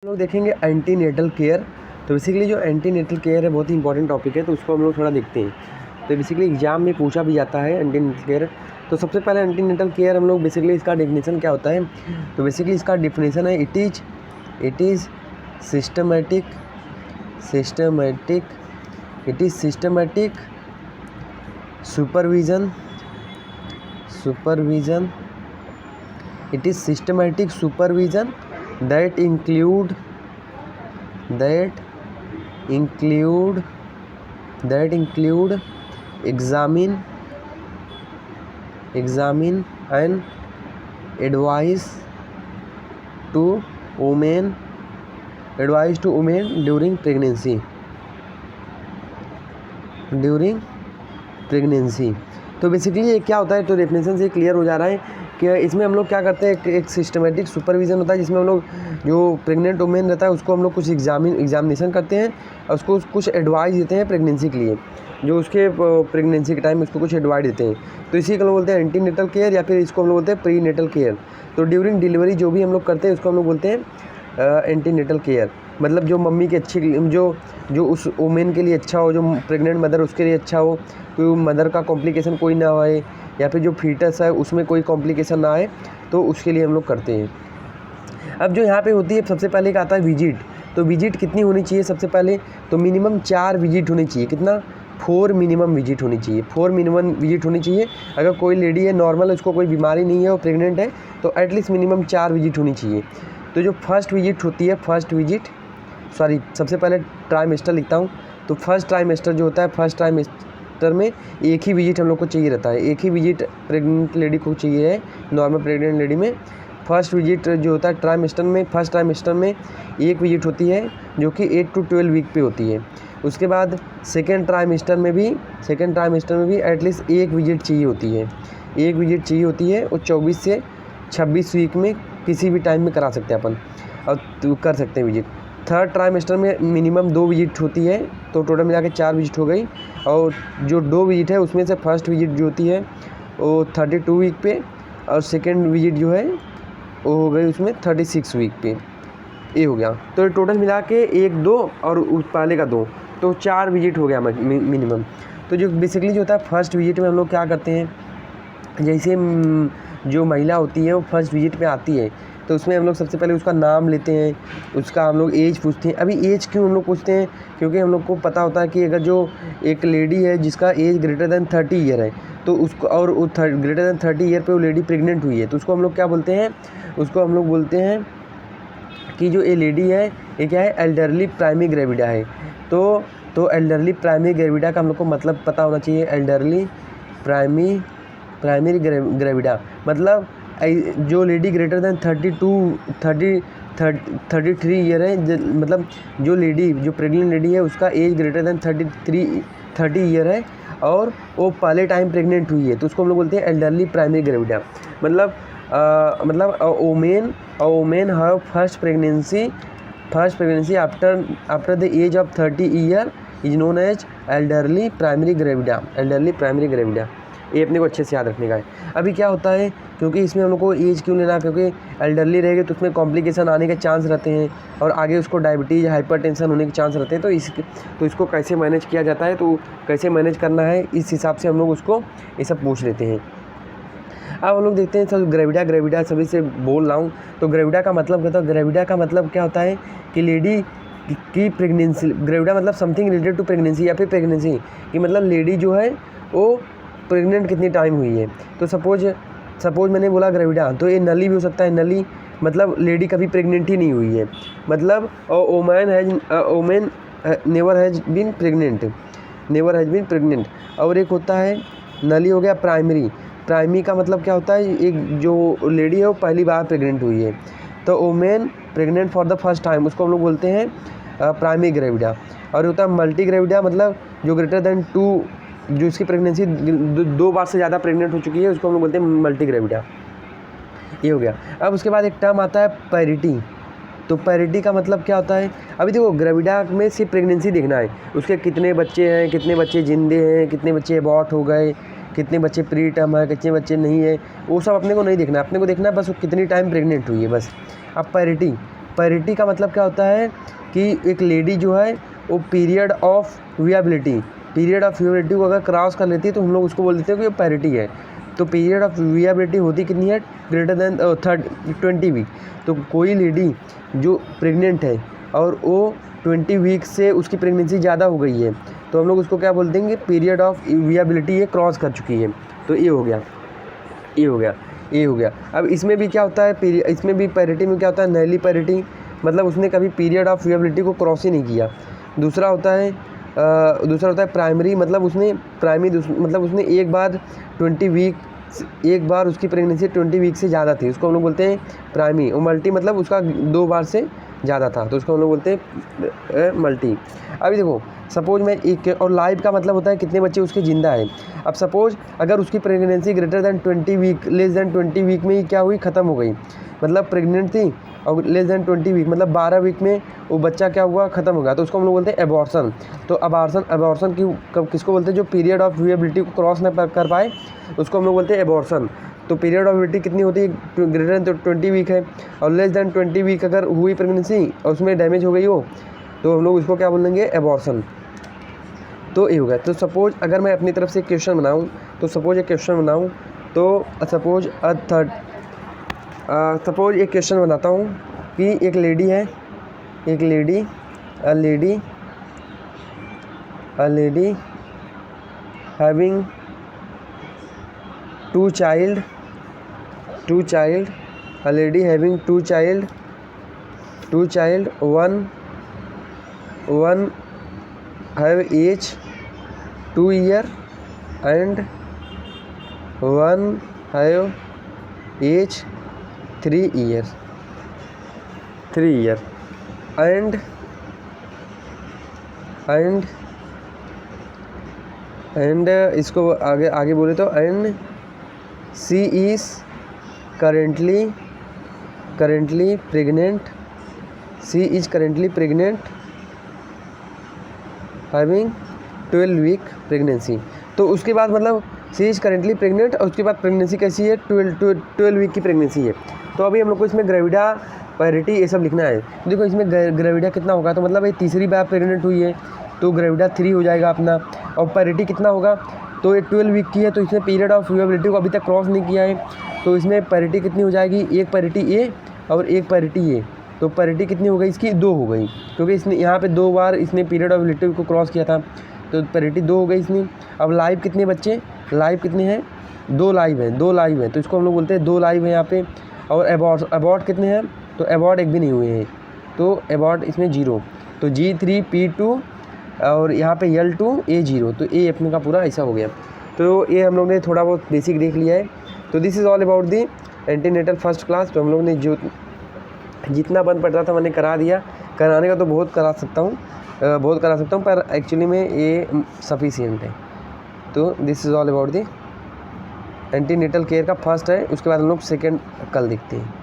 लोग देखेंगे antenatal care. तो बेसिकली जो एंटीनेटल केयर है बहुत ही इंपॉर्टेंट टॉपिक है, तो उसको हम लोग थोड़ा देखते हैं। तो बेसिकली एग्जाम में पूछा भी जाता है एंटीनेटल केयर। तो सबसे पहले एंटीनेटल केयर हम लोग बेसिकली इसका डेफिनेशन क्या होता है। तो बेसिकली इसका डेफिनेशन है it is systematic supervision it is systematic supervision that include examine and advice to women during pregnancy। तो बेसिकली ये क्या होता है, तो डेफिनेशन से क्लियर हो जा रहा है कि इसमें हम लोग क्या करते हैं, एक सिस्टमेटिक सुपरविज़न होता है जिसमें हम लोग जो प्रेग्नेंट वुमेन रहता है उसको हम लोग कुछ एग्जामिनेशन करते हैं और उसको कुछ एडवाइस देते हैं प्रेगनेंसी के लिए, जो उसके प्रेगनेंसी के टाइम उसको कुछ एडवाइस देते हैं। तो इसी को हम लोग बोलते हैं एंटीनेटल केयर या फिर इसको हम लोग बोलते हैं प्रीनेटल केयर। तो ड्यूरिंग डिलीवरी जो भी हम लोग करते हैं उसको हम लोग बोलते हैं एंटीनेटल केयर। मतलब जो मम्मी की अच्छी जो उस वुमेन के लिए अच्छा हो, जो प्रेग्नेंट मदर उसके लिए अच्छा हो, तो मदर का कॉम्प्लिकेशन कोई ना आए या फिर जो फीटस है उसमें कोई कॉम्प्लिकेशन ना आए, तो उसके लिए हम लोग करते हैं। अब जो यहाँ पे होती है सबसे पहले का आता है विजिट। तो विजिट कितनी होनी चाहिए सबसे पहले, तो मिनिमम 4 विजिट होनी चाहिए। कितना? 4 मिनिमम विजिट होनी चाहिए। 4 मिनिमम विजिट होनी चाहिए। अगर कोई लेडी है नॉर्मल, उसको कोई बीमारी नहीं है, वो प्रेग्नेंट है, तो एटलीस्ट मिनिमम 4 विजिट होनी चाहिए। तो जो फर्स्ट विजिट होती है, सबसे पहले ट्राइमेस्टर लिखता हूँ। तो फर्स्ट ट्राइमेस्टर जो होता है, फर्स्ट ट्राइमेस्टर में एक ही विजिट हम लोग को चाहिए रहता है। एक ही विजिट प्रेग्नेंट लेडी को चाहिए है, नॉर्मल प्रेग्नेंट लेडी में। फर्स्ट विजिट जो होता है ट्राइमेस्टर में, फर्स्ट ट्राइमेस्टर में एक विजिट होती है जो कि 8 to 12 वीक पे होती है। उसके बाद सेकेंड ट्राइमेस्टर में भी एटलीस्ट एक विजिट चाहिए होती है। और 24 से 26 वीक में किसी भी टाइम में करा सकते हैं अपन, और कर सकते हैं विजिट। थर्ड ट्राइमेस्टर में मिनिमम 2 विजिट होती है, तो टोटल मिला के 4 विजिट हो गई। और जो 2 विजिट है उसमें से फर्स्ट विजिट जो होती है वो 32 वीक पे, और सेकेंड विजिट जो है वो हो गई उसमें 36 वीक पे। ये हो गया। तो टोटल मिला के 1, 2 और उस पहले का 2, तो 4 विजिट हो गया मिनिमम। तो जो बेसिकली जो होता है फर्स्ट विजिट में हम लोग क्या करते हैं, जैसे जो महिला होती है वो फर्स्ट विजिट पे आती है, तो उसमें हम लोग सबसे पहले उसका नाम लेते हैं, उसका हम लोग एज पूछते हैं। अभी एज क्यों हम लोग पूछते हैं, क्योंकि हम लोग को पता होता है कि अगर जो एक लेडी है जिसका एज ग्रेटर देन 30 ईयर है, तो उसको, और ग्रेटर देन 30 ईयर पे वो लेडी प्रेग्नेंट हुई है, तो उसको हम लोग क्या बोलते हैं, उसको हम लोग बोलते हैं कि जो ये लेडी है ये क्या है, एल्डरली प्राइमरी ग्रेविडा है। तो एल्डरली प्राइमरी ग्रेविडा का हम लोग को मतलब पता होना चाहिए। एल्डरली प्राइमरी ग्रेविडा मतलब जो लेडी ग्रेटर देन 33 ईयर है, मतलब जो प्रेग्नेंट लेडी है उसका एज ग्रेटर देन 30 ईयर है और वो पहले टाइम प्रेग्नेंट हुई है, तो उसको हम लोग बोलते हैं एल्डरली प्राइमरी ग्रेविडा। मतलब women have first pregnancy after the age of 30 year is known as elderly primary gravida. ये अपने को अच्छे से याद रखने का है। अभी क्या होता है, क्योंकि इसमें हम लोग को एज क्यों लेना, क्योंकि एल्डरली रहेगी तो उसमें कॉम्प्लिकेशन आने के चांस रहते हैं और आगे उसको डायबिटीज़, हाइपरटेंशन होने के चांस रहते हैं। तो इसको कैसे मैनेज किया जाता है, तो कैसे मैनेज करना है, इस हिसाब से हम लोग उसको ये सब पूछ लेते हैं। अब हम लोग देखते हैं सब ग्रेविडा सभी से बोल रहा हूँ। तो ग्रेविडा का मतलब क्या होता है कि लेडी की प्रेगनेंसी, ग्रेविडा मतलब समथिंग रिलेटेड टू प्रेगनेंसी या फिर प्रेगनेंसी कि मतलब लेडी जो है वो प्रेग्नेंट कितनी टाइम हुई है। तो सपोज मैंने बोला ग्रेविडा, तो ये नली भी हो सकता है। नली मतलब लेडी कभी प्रेग्नेंट ही नहीं हुई है, मतलब women never has been pregnant. और एक होता है नली हो गया प्राइमरी का मतलब क्या होता है, एक जो लेडी है वो पहली बार प्रेग्नेंट हुई है, तो women pregnant for the first time, उसको हम लोग बोलते हैं प्राइमरी ग्रेविडा। और होता है मल्टी ग्रेविडा, मतलब जो ग्रेटर देन 2, जो इसकी प्रेगनेंसी 2 बार से ज़्यादा प्रेग्नेंट हो चुकी है, उसको हम लोग बोलते हैं मल्टी ग्रेविडा। ये हो गया। अब उसके बाद एक टर्म आता है पैरिटी। तो पैरिटी का मतलब क्या होता है, अभी देखो ग्रेविडा में सिर्फ प्रेगनेंसी देखना है, उसके कितने बच्चे हैं, कितने बच्चे जिंदे हैं, कितने बच्चे अबॉर्ट हो गए, कितने बच्चे प्री टर्म है, कितने बच्चे नहीं है, वो सब अपने को नहीं देखना है। अपने को देखना है बस वो कितनी टाइम प्रेग्नेंट हुई है बस। अब पैरिटी पैरिटी का मतलब क्या होता है कि एक लेडी जो है वो पीरियड ऑफ वियाबिलिटी को अगर क्रॉस कर लेती है तो हम लोग उसको बोल देते हैं कि ये पैरिटी है। तो पीरियड ऑफ वियाबिलिटी होती कितनी है, ग्रेटर देन 20 वीक। तो कोई लेडी जो प्रेग्नेंट है और वो 20 वीक से उसकी प्रेगनेंसी ज़्यादा हो गई है तो हम लोग उसको क्या बोल देंगे, पीरियड ऑफ वियाबिलिटी ये क्रॉस कर चुकी है। तो ये हो गया, ये हो गया, ये हो गया। अब इसमें भी क्या होता है, इसमें भी पैरिटी में क्या होता है, नैली पैरिटी, मतलब उसने कभी पीरियड ऑफ वियाबिलिटी को क्रॉस ही नहीं किया। दूसरा होता है प्राइमरी, मतलब उसने मतलब उसने एक बार उसकी प्रेगनेंसी 20 वीक से ज़्यादा थी, उसको हम लोग बोलते हैं प्राइमरी। और मल्टी मतलब उसका 2 बार से ज़्यादा था तो उसको हम लोग बोलते हैं मल्टी। अभी देखो सपोज मैं एक, और लाइव का मतलब होता है कितने बच्चे उसके ज़िंदा है। अब सपोज अगर उसकी pregnancy greater than 20 week, less than 20 week में ही क्या हुई, ख़त्म हो गई, मतलब प्रेग्नेंट थी और लेस देन 20 वीक मतलब 12 वीक में वो बच्चा क्या हुआ, ख़त्म हो गया, तो उसको हम लोग बोलते हैं एबॉर्शन। तो अबॉर्शन किसको बोलते हैं, जो पीरियड ऑफ वियाबिलिटी को क्रॉस न कर पाए उसको हम लोग बोलते हैं एबॉर्शन। तो पीरियड ऑफ वियाबिलिटी कितनी होती है, ग्रेटर देन 20 वीक है, और लेस देन 20 वीक अगर हुई प्रेगनेंसी और उसमें डैमेज हो गई हो तो हम लोग उसको क्या बोलेंगे, एबॉर्शन। तो ये हो गया। तो सपोज अगर मैं अपनी तरफ से क्वेश्चन बनाऊँ तो सपोज एक क्वेश्चन बनाता हूँ कि एक लेडी है, a lady having two child, a lady having two child, one have age 2 year and one have age 3 year and इसको आगे बोले तो and she is currently pregnant having 12 week pregnancy। तो उसके बाद मतलब सी इज़ करेंटली प्रेग्नेंट और उसके बाद प्रेगनेंसी कैसी है, 12 वीक की प्रेगनेंसी है। तो अभी हम लोग को इसमें ग्रेविडा, पैरिटी ये सब लिखना है। देखो इसमें ग्रेविडा कितना होगा, तो मतलब ये तीसरी बार प्रेग्नेंट हुई है तो ग्रेविडा 3 हो जाएगा अपना। और पैरिटी कितना होगा, तो ये 12 वीक की है तो इसने पीरियड ऑफ वियाबिलिटी को अभी तक क्रॉस नहीं किया है तो इसमें पैरिटी कितनी हो जाएगी, एक पैरिटी ए और एक पैरिटी ए। तो पैरिटी कितनी हो गई इसकी, 2 हो गई, क्योंकि इसने यहाँ पे 2 बार इसने पीरियड ऑफ वियाबिलिटी को क्रॉस किया था तो पैरिटी 2 हो गई इसमें। अब लाइव कितने बच्चे, लाइव कितने हैं, 2 लाइव हैं तो इसको हम लोग बोलते हैं 2 लाइव हैं यहाँ पे। और अबॉर्ट कितने हैं, तो अबॉर्ट एक भी नहीं हुए हैं तो अबॉर्ट इसमें 0। तो G3 P2 और यहाँ पे L2 A0, तो ए अपने का पूरा ऐसा हो गया। तो ये हम लोग ने थोड़ा बहुत बेसिक देख लिया है। तो this is all about the antenatal first class. तो हम लोग ने जो जितना बन पड़ता था मैंने करा दिया, कराने का तो बहुत करा सकता हूँ पर एक्चुअली में ये सफिशिएंट है। तो this is all about the antenatal care का फर्स्ट है, उसके बाद हम लोग सेकेंड कल देखते हैं।